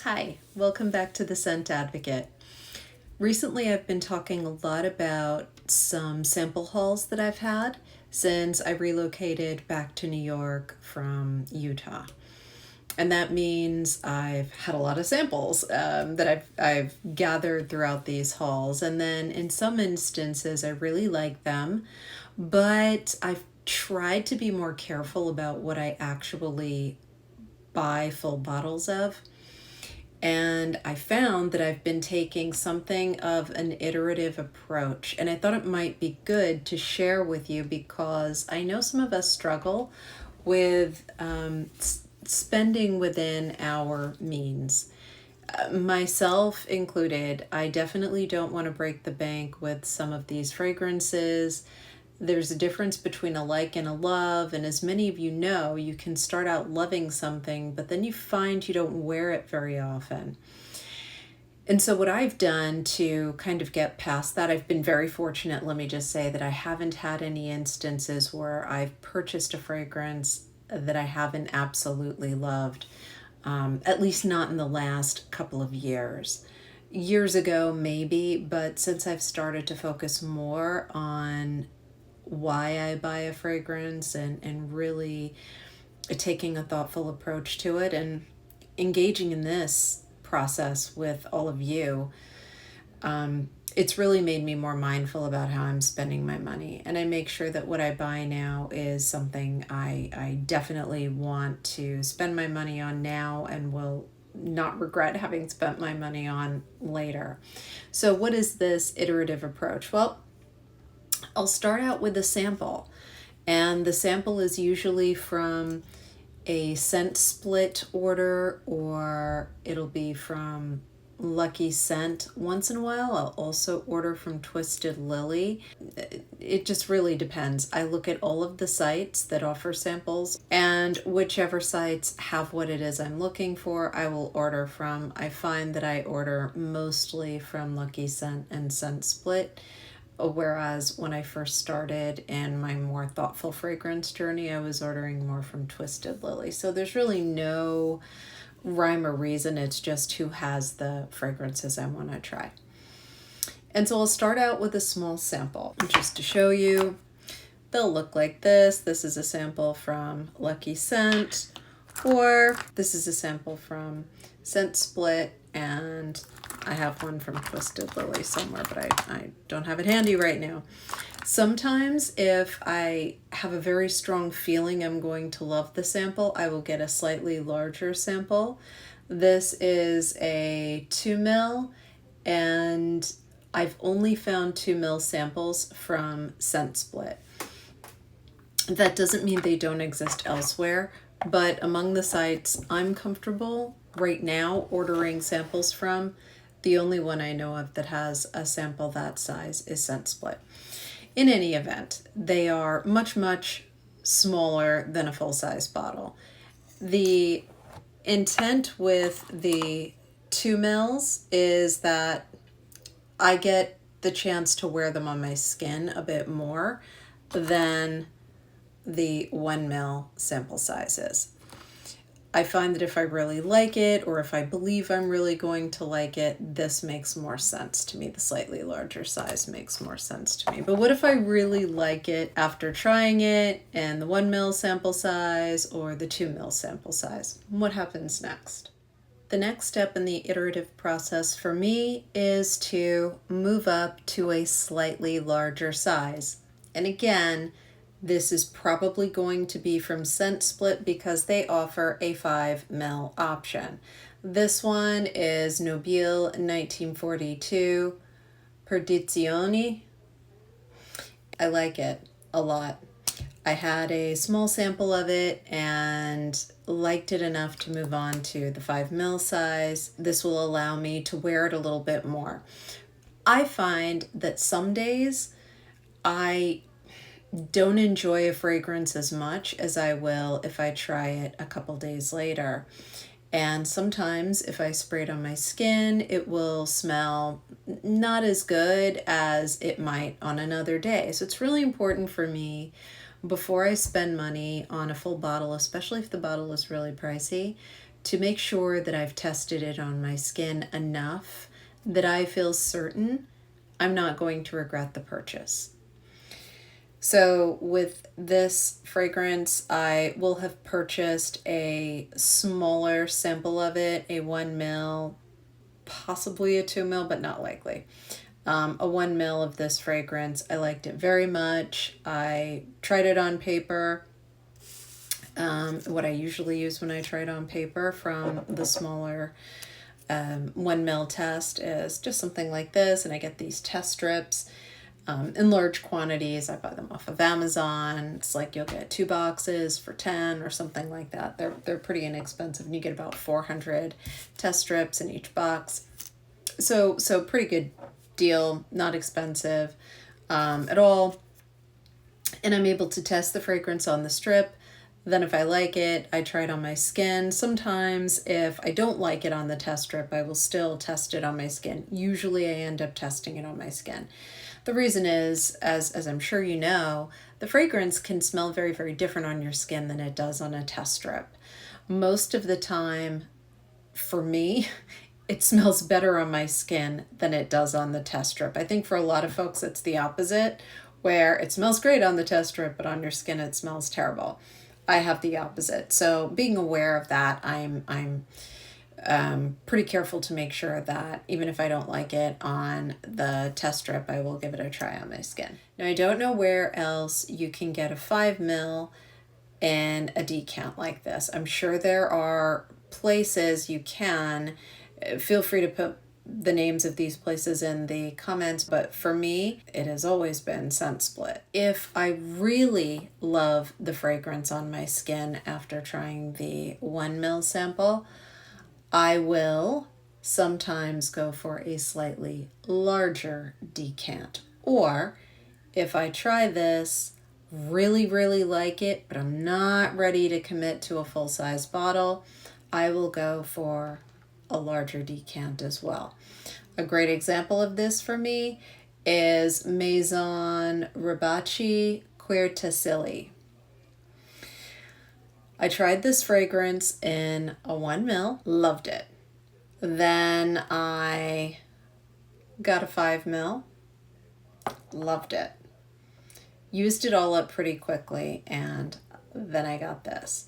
Hi, welcome back to the Scent Advocate. Recently, I've been talking a lot about some sample hauls that I've had since I relocated back to New York from Utah. And that means I've had a lot of samples that I've gathered throughout these hauls. And then in some instances, I really like them, but I've tried to be more careful about what I actually buy full bottles of. And I found that I've been taking something of an iterative approach. And I thought it might be good to share with you because I know some of us struggle with spending within our means. Myself included, I definitely don't want to break the bank with some of these fragrances. There's a difference between a like and a love, and as many of you know, you can start out loving something, but then you find you don't wear it very often. And so what I've done to kind of get past that, I've been very fortunate, let me just say, that I haven't had any instances where I've purchased a fragrance that I haven't absolutely loved, at least not in the last couple of years. Years ago, maybe, but since I've started to focus more on why I buy a fragrance and really taking a thoughtful approach to it and engaging in this process with all of you, it's really made me more mindful about how I'm spending my money. And I make sure that what I buy now is something I definitely want to spend my money on now and will not regret having spent my money on later. So, what is this iterative approach? Well, I'll start out with a sample, and the sample is usually from a scent split order or it'll be from Lucky Scent. Once in a while, I'll also order from Twisted Lily. It just really depends. I look at all of the sites that offer samples, and whichever sites have what it is I'm looking for, I will order from. I find that I order mostly from Lucky Scent and Scent Split. Whereas when I first started in my more thoughtful fragrance journey, I was ordering more from Twisted Lily. So there's really no rhyme or reason. It's just who has the fragrances I want to try. And so I'll start out with a small sample just to show you. They'll look like this. This is a sample from Lucky Scent, or this is a sample from Scent Split, and I have one from Twisted Lily somewhere, but I don't have it handy right now. Sometimes if I have a very strong feeling I'm going to love the sample, I will get a slightly larger sample. This is a 2 ml, and I've only found 2 ml samples from Scent Split. That doesn't mean they don't exist elsewhere, but among the sites I'm comfortable right now ordering samples from, the only one I know of that has a sample that size is Scent Split. In any event, they are much, much smaller than a full-size bottle. The intent with the 2 mls is that I get the chance to wear them on my skin a bit more than the 1 ml sample sizes. I find that if I really like it, or if I believe I'm really going to like it, this makes more sense to me. The slightly larger size makes more sense to me. But what if I really like it after trying it and the 1 ml sample size or the 2 ml sample size? What happens next? The next step in the iterative process for me is to move up to a slightly larger size. And again, this is probably going to be from Scent Split because they offer a 5 ml option. This one is Nobile 1942 Perdizioni. I like it a lot. I had a small sample of it and liked it enough to move on to the 5 ml size. This will allow me to wear it a little bit more. I find that some days I don't enjoy a fragrance as much as I will if I try it a couple days later. And sometimes if I spray it on my skin, it will smell not as good as it might on another day. So it's really important for me before I spend money on a full bottle, especially if the bottle is really pricey, to make sure that I've tested it on my skin enough that I feel certain I'm not going to regret the purchase. So with this fragrance, I will have purchased a smaller sample of it, a 1 ml, possibly a 2 ml, but not likely. A 1 ml of this fragrance. I liked it very much. I tried it on paper. What I usually use when I try it on paper from the smaller 1 ml test is just something like this, and I get these test strips in large quantities. I buy them off of Amazon. It's like you'll get 2 boxes for 10 or something like that. They're pretty inexpensive, and you get about 400 test strips in each box. So pretty good deal, not expensive at all. And I'm able to test the fragrance on the strip. Then if I like it, I try it on my skin. Sometimes if I don't like it on the test strip, I will still test it on my skin. Usually I end up testing it on my skin. The reason is, as I'm sure you know, the fragrance can smell very, very different on your skin than it does on a test strip. Most of the time, for me, it smells better on my skin than it does on the test strip. I think for a lot of folks, it's the opposite, where it smells great on the test strip, but on your skin, it smells terrible. I have the opposite. So being aware of that, I'm pretty careful to make sure that even if I don't like it on the test strip, I will give it a try on my skin. Now, I don't know where else you can get a 5 ml in a decant like this. I'm sure there are places you can. Feel free to put the names of these places in the comments, but for me, it has always been Scent Split. If I really love the fragrance on my skin after trying the 1 ml sample, I will sometimes go for a slightly larger decant. Or if I try this, really, really like it, but I'm not ready to commit to a full-size bottle, I will go for a larger decant as well. A great example of this for me is Maison Ribaci Quertasili. I tried this fragrance in a 1 ml, loved it. Then I got a 5 ml, loved it. Used it all up pretty quickly, and then I got this.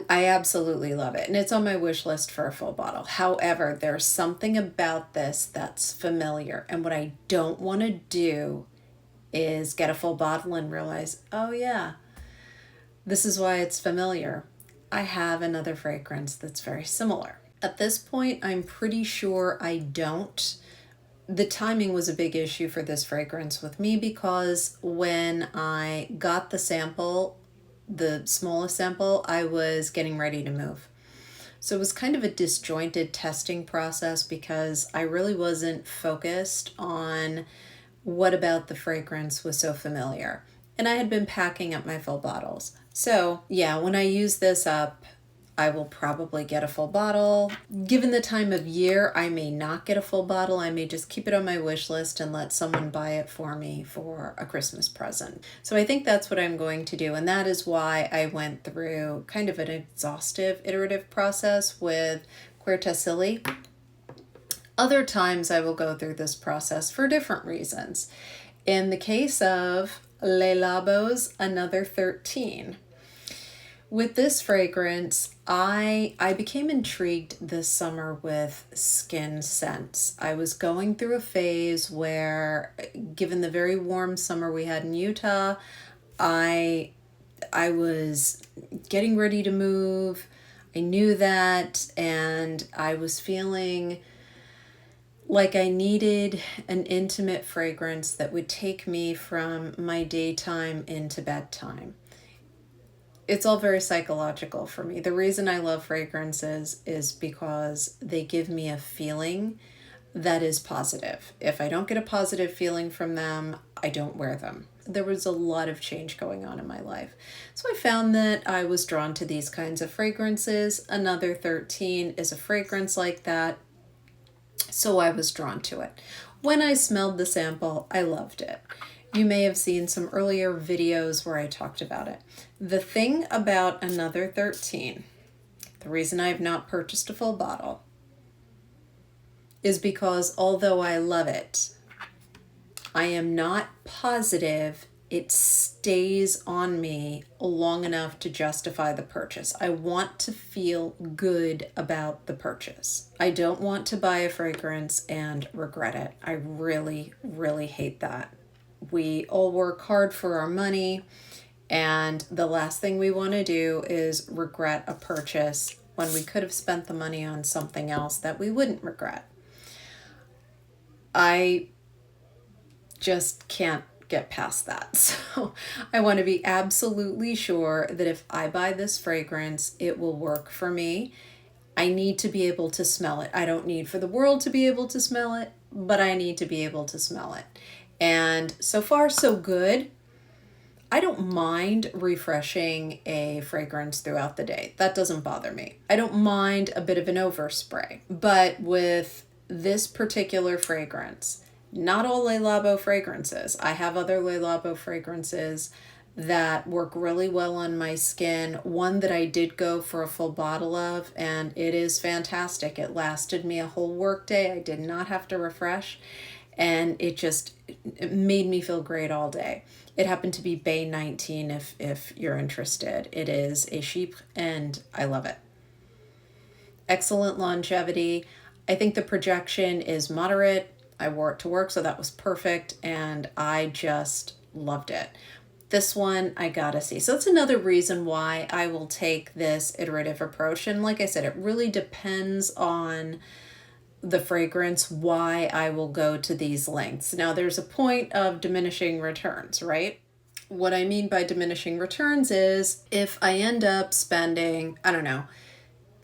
I absolutely love it, and it's on my wish list for a full bottle. However, there's something about this that's familiar, and what I don't want to do is get a full bottle and realize, oh yeah, this is why it's familiar. I have another fragrance that's very similar. At this point, I'm pretty sure I don't. The timing was a big issue for this fragrance with me because when I got the sample, the smallest sample, I was getting ready to move. So it was kind of a disjointed testing process because I really wasn't focused on what about the fragrance was so familiar. And I had been packing up my full bottles. So yeah, when I use this up, I will probably get a full bottle. Given the time of year, I may not get a full bottle. I may just keep it on my wish list and let someone buy it for me for a Christmas present. So I think that's what I'm going to do. And that is why I went through kind of an exhaustive iterative process with Quertasili. Other times I will go through this process for different reasons. In the case of Le Labo's Another 13, with this fragrance, I became intrigued this summer with skin scents. I was going through a phase where, given the very warm summer we had in Utah, I was getting ready to move. I knew that, and I was feeling like I needed an intimate fragrance that would take me from my daytime into bedtime. It's all very psychological for me. The reason I love fragrances is because they give me a feeling that is positive. If I don't get a positive feeling from them, I don't wear them. There was a lot of change going on in my life. So I found that I was drawn to these kinds of fragrances. Another 13 is a fragrance like that. So I was drawn to it. When I smelled the sample, I loved it. You may have seen some earlier videos where I talked about it. The thing about Another 13, the reason I have not purchased a full bottle is because although I love it, I am not positive it stays on me long enough to justify the purchase. I want to feel good about the purchase. I don't want to buy a fragrance and regret it. I really, really hate that. We all work hard for our money, and the last thing we want to do is regret a purchase when we could have spent the money on something else that we wouldn't regret. I just can't get past that. So I want to be absolutely sure that if I buy this fragrance, it will work for me. I need to be able to smell it. I don't need for the world to be able to smell it, but I need to be able to smell it. And so far, so good. I don't mind refreshing a fragrance throughout the day. That doesn't bother me. I don't mind a bit of an overspray. But with this particular fragrance, not all Le Labo fragrances. I have other Le Labo fragrances that work really well on my skin. One that I did go for a full bottle of, and it is fantastic. It lasted me a whole work day. I did not have to refresh, and it made me feel great all day. It happened to be Bay 19 if you're interested. It is a Chypre, and I love it. Excellent longevity. I think the projection is moderate. I wore it to work, so that was perfect, and I just loved it. This one, I gotta see. So that's another reason why I will take this iterative approach. And like I said, it really depends on the fragrance, why I will go to these lengths. Now, there's a point of diminishing returns, right? What I mean by diminishing returns is if I end up spending, I don't know,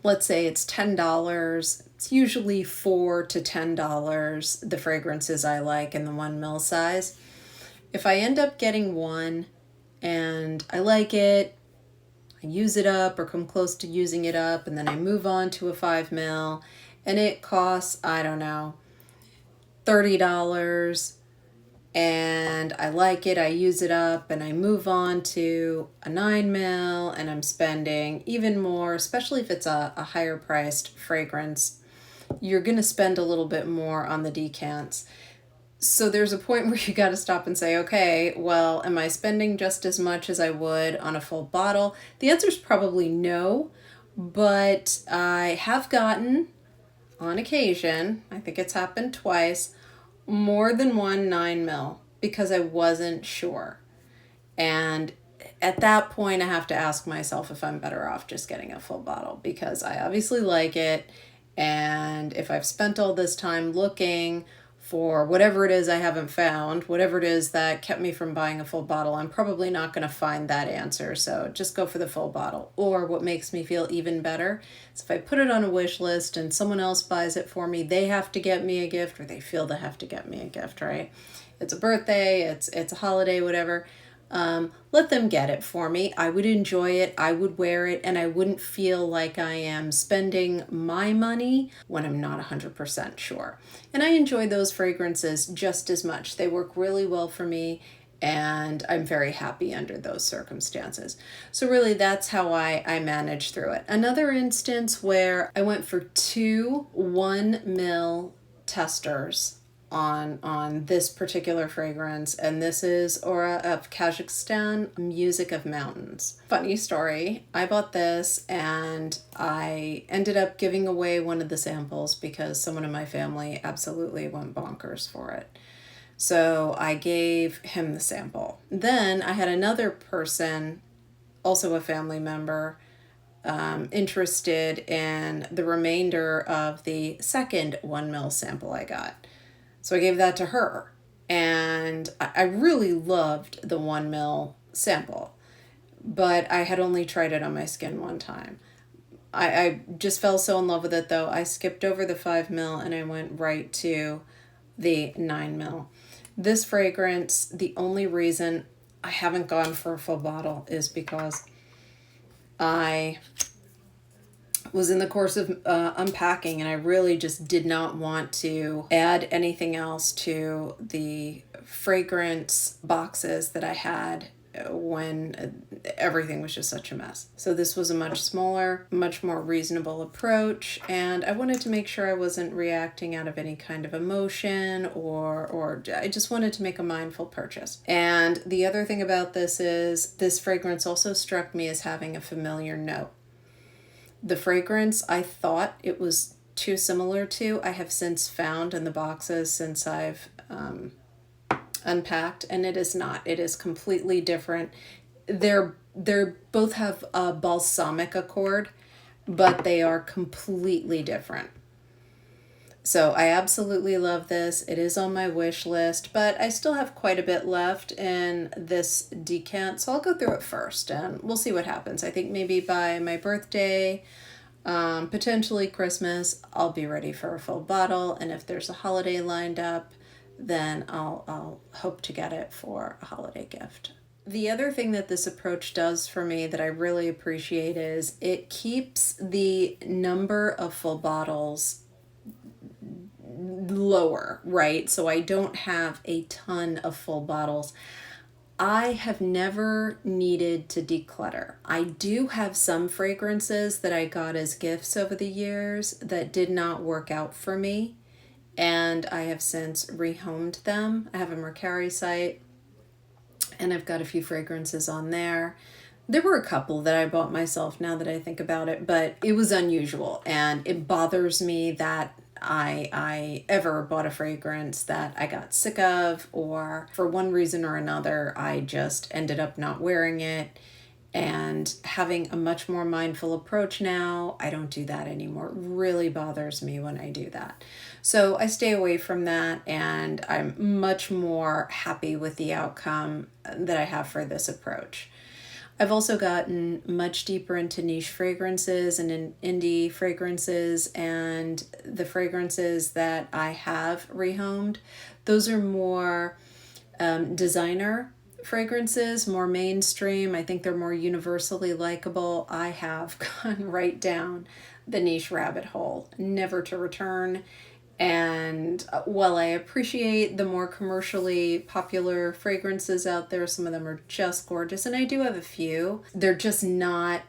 let's say it's $10. It's usually $4 to $10, the fragrances I like in the 1 ml size. If I end up getting one and I like it, I use it up or come close to using it up, and then I move on to a 5 ml and it costs, I don't know, $30, and I like it, I use it up, and I move on to a 9 ml and I'm spending even more, especially if it's a higher priced fragrance. You're going to spend a little bit more on the decants. So there's a point where you got to stop and say, okay, well, am I spending just as much as I would on a full bottle? The answer is probably no, but I have gotten, on occasion, I think it's happened twice, more than one 9 ml because I wasn't sure. And at that point, I have to ask myself if I'm better off just getting a full bottle, because I obviously like it. And if I've spent all this time looking for whatever it is I haven't found, whatever it is that kept me from buying a full bottle, I'm probably not going to find that answer. So just go for the full bottle. Or what makes me feel even better is if I put it on a wish list and someone else buys it for me, they have to get me a gift, or they feel they have to get me a gift, right? It's a birthday, it's a holiday, whatever. Let them get it for me. I would enjoy it, I would wear it, and I wouldn't feel like I am spending my money when I'm not 100% sure. And I enjoy those fragrances just as much. They work really well for me, and I'm very happy under those circumstances. So really, that's how I manage through it. Another instance where I went for 2 1 ml testers on this particular fragrance, and this is Aura of Kazakhstan, Music of Mountains. Funny story, I bought this and I ended up giving away one of the samples because someone in my family absolutely went bonkers for it. So I gave him the sample. Then I had another person, also a family member, interested in the remainder of the second 1 ml sample I got. So I gave that to her, and I really loved the 1 ml sample, but I had only tried it on my skin one time. I just fell so in love with it, though. I skipped over the 5 ml and I went right to the 9 ml. This fragrance, the only reason I haven't gone for a full bottle is because I was in the course of unpacking, and I really just did not want to add anything else to the fragrance boxes that I had when everything was just such a mess. So this was a much smaller, much more reasonable approach, and I wanted to make sure I wasn't reacting out of any kind of emotion, or I just wanted to make a mindful purchase. And the other thing about this is this fragrance also struck me as having a familiar note. The fragrance I thought it was too similar to, I have since found in the boxes since I've unpacked, and it is not. It is completely different. They're both have a balsamic accord, but they are completely different. So I absolutely love this. It is on my wish list, but I still have quite a bit left in this decant, so I'll go through it first and we'll see what happens. I think maybe by my birthday, potentially Christmas, I'll be ready for a full bottle, and if there's a holiday lined up, then I'll hope to get it for a holiday gift. The other thing that this approach does for me that I really appreciate is it keeps the number of full bottles lower, right? So I don't have a ton of full bottles. I have never needed to declutter. I do have some fragrances that I got as gifts over the years that did not work out for me, and I have since rehomed them. I have a Mercari site, and I've got a few fragrances on there. There were a couple that I bought myself now that I think about it, but it was unusual, and it bothers me that I ever bought a fragrance that I got sick of, or for one reason or another, I just ended up not wearing it. And having a much more mindful approach now, I don't do that anymore. It really bothers me when I do that. So I stay away from that, and I'm much more happy with the outcome that I have for this approach. I've also gotten much deeper into niche fragrances and in indie fragrances, and the fragrances that I have rehomed, those are more designer fragrances, more mainstream. I think they're more universally likable. I have gone right down the niche rabbit hole, never to return. And while I appreciate the more commercially popular fragrances out there, some of them are just gorgeous, and I do have a few, they're just not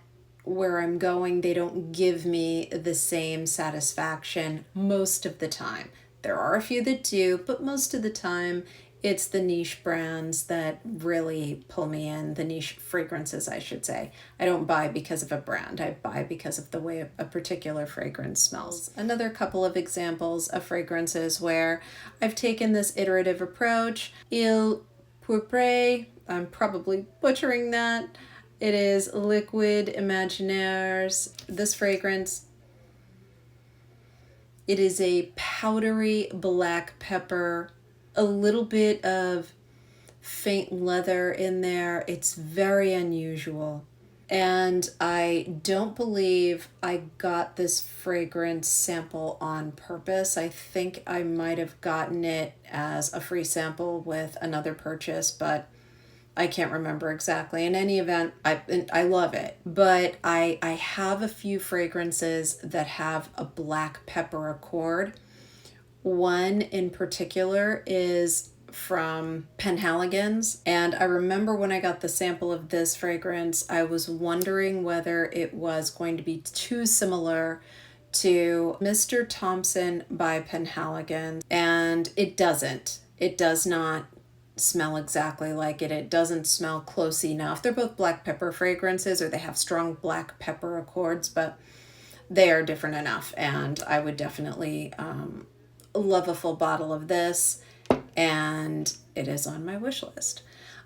where I'm going. They don't give me the same satisfaction most of the time. There are a few that do, but most of the time it's the niche brands that really pull me in, the niche fragrances, I should say. I don't buy because of a brand. I buy because of the way a particular fragrance smells. Another couple of examples of fragrances where I've taken this iterative approach. Il Pourpre, I'm probably butchering that. It is Liquid Imaginaires. This fragrance, it is a powdery black pepper, a little bit of faint leather in there. It's very unusual. And I don't believe I got this fragrance sample on purpose. I think I might have gotten it as a free sample with another purchase, but I can't remember exactly. In any event, I love it. But I have a few fragrances that have a black pepper accord. One in particular is from Penhaligon's, and I remember when I got the sample of this fragrance, I was wondering whether it was going to be too similar to Mr. Thompson by Penhaligon, and it doesn't. It does not smell exactly like it. It doesn't smell close enough. They're both black pepper fragrances, or they have strong black pepper accords, but they are different enough, and I would definitely love a full bottle of this, and it is on my wish list.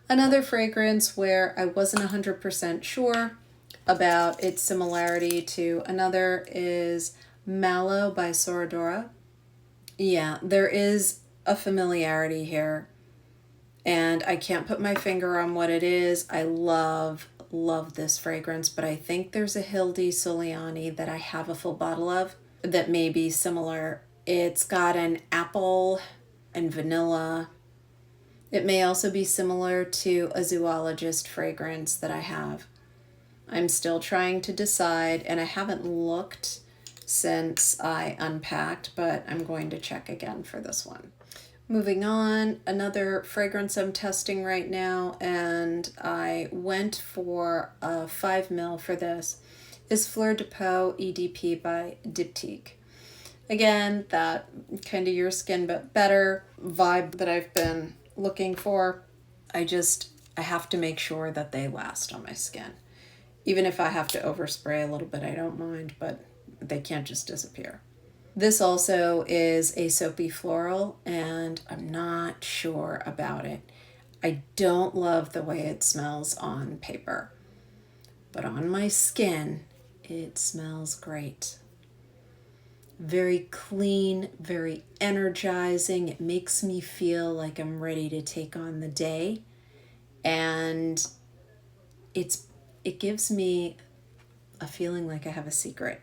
Another fragrance where I wasn't 100% sure about its similarity to another is Mallow by Soradora. Yeah, there is a familiarity here, and I can't put my finger on what it is. I love this fragrance, but I think there's a Hildy Soliani that I have a full bottle of that may be similar. It's got an apple and vanilla. It may also be similar to a zoologist fragrance that I have. I'm still trying to decide, and I haven't looked since I unpacked, but I'm going to check again for this one. Moving on, another fragrance I'm testing right now, and I went for a 5 ml for this, is Fleur de Peau EDP by Diptyque. Again, that kind of your skin but better vibe that I've been looking for. I have to make sure that they last on my skin. Even if I have to overspray a little bit, I don't mind, but they can't just disappear. This also is a soapy floral, and I'm not sure about it. I don't love the way it smells on paper, but on my skin, it smells great. Very clean, very energizing. It makes me feel like I'm ready to take on the day, and it gives me a feeling like I have a secret,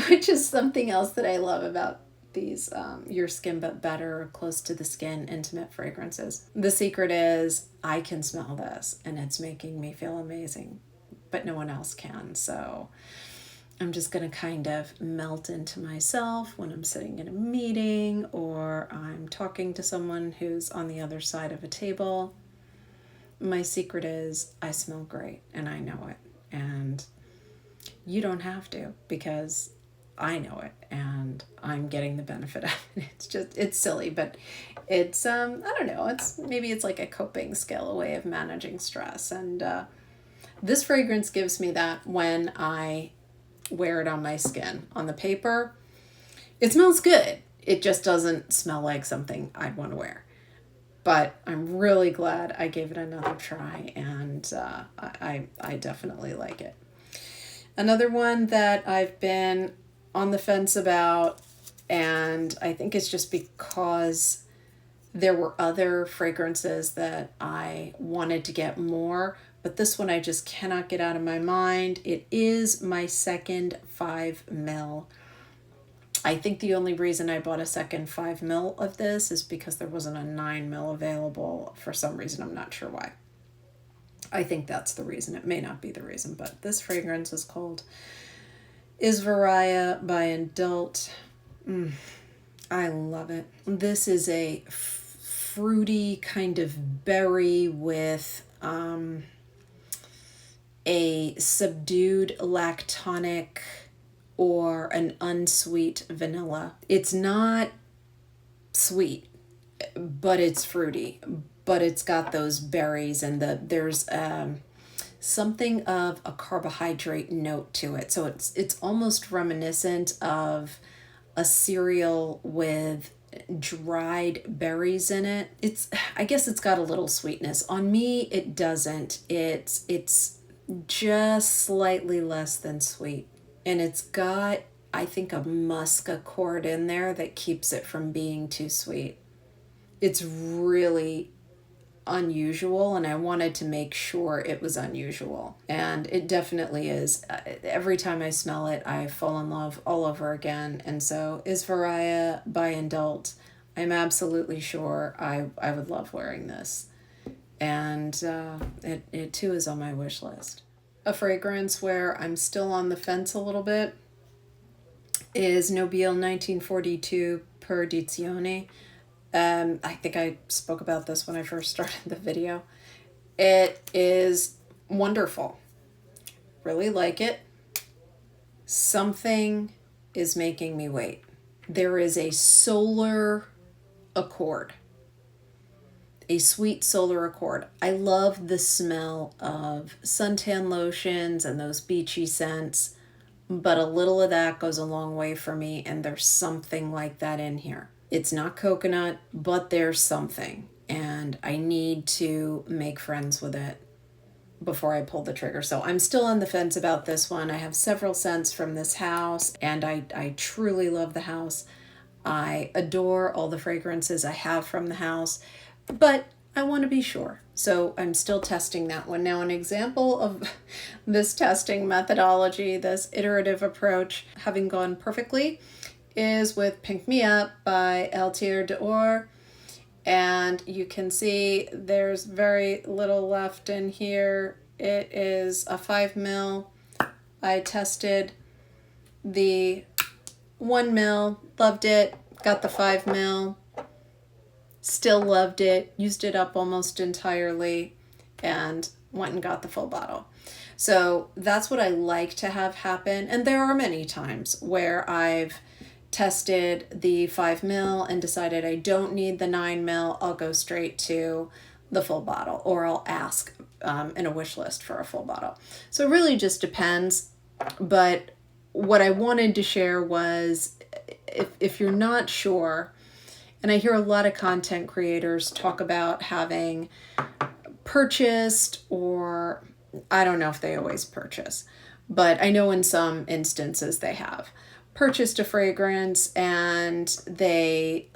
which is something else that I love about these your skin but better, close to the skin, intimate fragrances. The secret is I can smell this and it's making me feel amazing, but no one else can. So I'm just going to kind of melt into myself when I'm sitting in a meeting or I'm talking to someone who's on the other side of a table. My secret is I smell great and I know it. And you don't have to, because I know it and I'm getting the benefit of it. It's silly, but it's, I don't know, maybe it's like a coping skill, a way of managing stress. And this fragrance gives me that when I wear it on my skin. On the paper, it smells good. It just doesn't smell like something I'd want to wear. But I'm really glad I gave it another try, and I definitely like it. Another one that I've been on the fence about, and I think it's just because there were other fragrances that I wanted to get more, but this one I just cannot get out of my mind. It is my second 5 ml. I think the only reason I bought a second 5 ml of this is because there wasn't a 9 ml available for some reason. I'm not sure why. I think that's the reason. It may not be the reason, but this fragrance is called Isvaria by Adult. I love it. This is a fruity kind of berry with a subdued lactonic or an unsweet vanilla. It's not sweet, but it's fruity. But it's got those berries and there's something of a carbohydrate note to it. So it's almost reminiscent of a cereal with dried berries in it. I guess it's got a little sweetness. On me, it doesn't. It's just slightly less than sweet. And it's got, I think, a musk accord in there that keeps it from being too sweet. It's really unusual, and I wanted to make sure it was unusual, and it definitely is. Every time I smell it, I fall in love all over again. And so Isvaria by Adult, I'm absolutely sure I would love wearing this, and it too is on my wish list. A fragrance where I'm still on the fence a little bit is Nobile 1942 Perdizione. I think I spoke about this when I first started the video. It is wonderful. Really like it. Something is making me wait. There is a solar accord. A sweet solar accord. I love the smell of suntan lotions and those beachy scents, but a little of that goes a long way for me, and there's something like that in here. It's not coconut, but there's something, and I need to make friends with it before I pull the trigger. So I'm still on the fence about this one. I have several scents from this house, and I truly love the house. I adore all the fragrances I have from the house, but I want to be sure. So I'm still testing that one. Now, an example of this testing methodology, this iterative approach having gone perfectly, is with Pink Me Up by Altier d'Or. And you can see there's very little left in here. It is a 5 ml. I tested the 1 ml, loved it, got the 5 ml. Still loved it, used it up almost entirely, and went and got the full bottle. So that's what I like to have happen. And there are many times where I've tested the 5 ml and decided I don't need the 9 ml. I'll go straight to the full bottle, or I'll ask in a wish list for a full bottle. So it really just depends. But what I wanted to share was, if you're not sure, and I hear a lot of content creators talk about having purchased, or I don't know if they always purchase, but I know in some instances they have purchased a fragrance and they,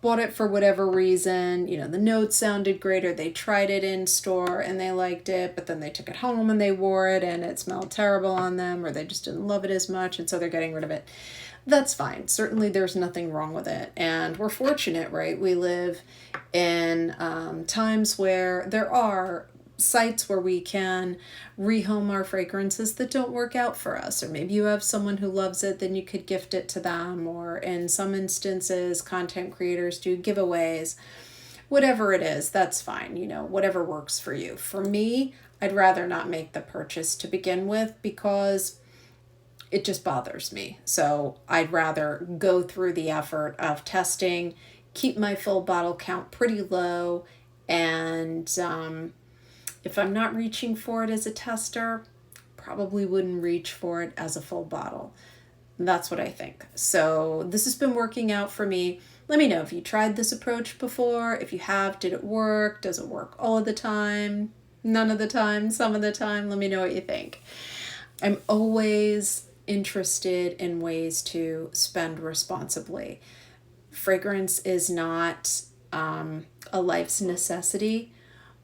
bought it for whatever reason. The notes sounded great, or they tried it in store and they liked it, but then they took it home and they wore it and it smelled terrible on them, or they just didn't love it as much, and so they're getting rid of it. That's fine. Certainly there's nothing wrong with it. And we're fortunate, right? We live in times where there are sites where we can rehome our fragrances that don't work out for us. Or maybe you have someone who loves it, then you could gift it to them. Or in some instances, content creators do giveaways. Whatever it is, that's fine. Whatever works for you. For me, I'd rather not make the purchase to begin with, because it just bothers me. So I'd rather go through the effort of testing, keep my full bottle count pretty low, and if I'm not reaching for it as a tester, probably wouldn't reach for it as a full bottle. That's what I think. So this has been working out for me. Let me know if you tried this approach before. If you have, did it work? Does it work all of the time? None of the time? Some of the time? Let me know what you think. I'm always interested in ways to spend responsibly. Fragrance is not a life's necessity,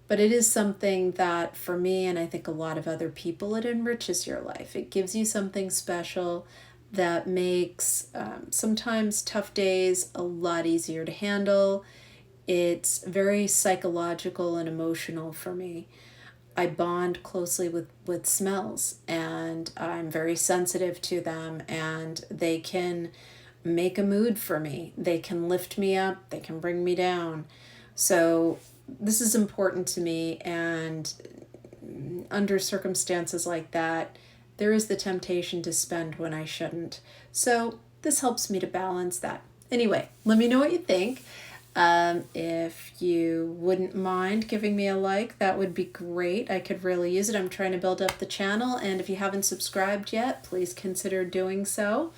but it is something that, for me, and I think a lot of other people, it enriches your life. It gives you something special that makes sometimes tough days a lot easier to handle. It's very psychological and emotional for me. I bond closely with smells, and I'm very sensitive to them, and they can make a mood for me. They can lift me up, they can bring me down. So this is important to me, and under circumstances like that, there is the temptation to spend when I shouldn't. So this helps me to balance that. Anyway, let me know what you think. If you wouldn't mind giving me a like, that would be great. I could really use it. I'm trying to build up the channel, and if you haven't subscribed yet, please consider doing so.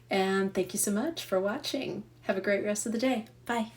And thank you so much for watching. Have a great rest of the day. Bye.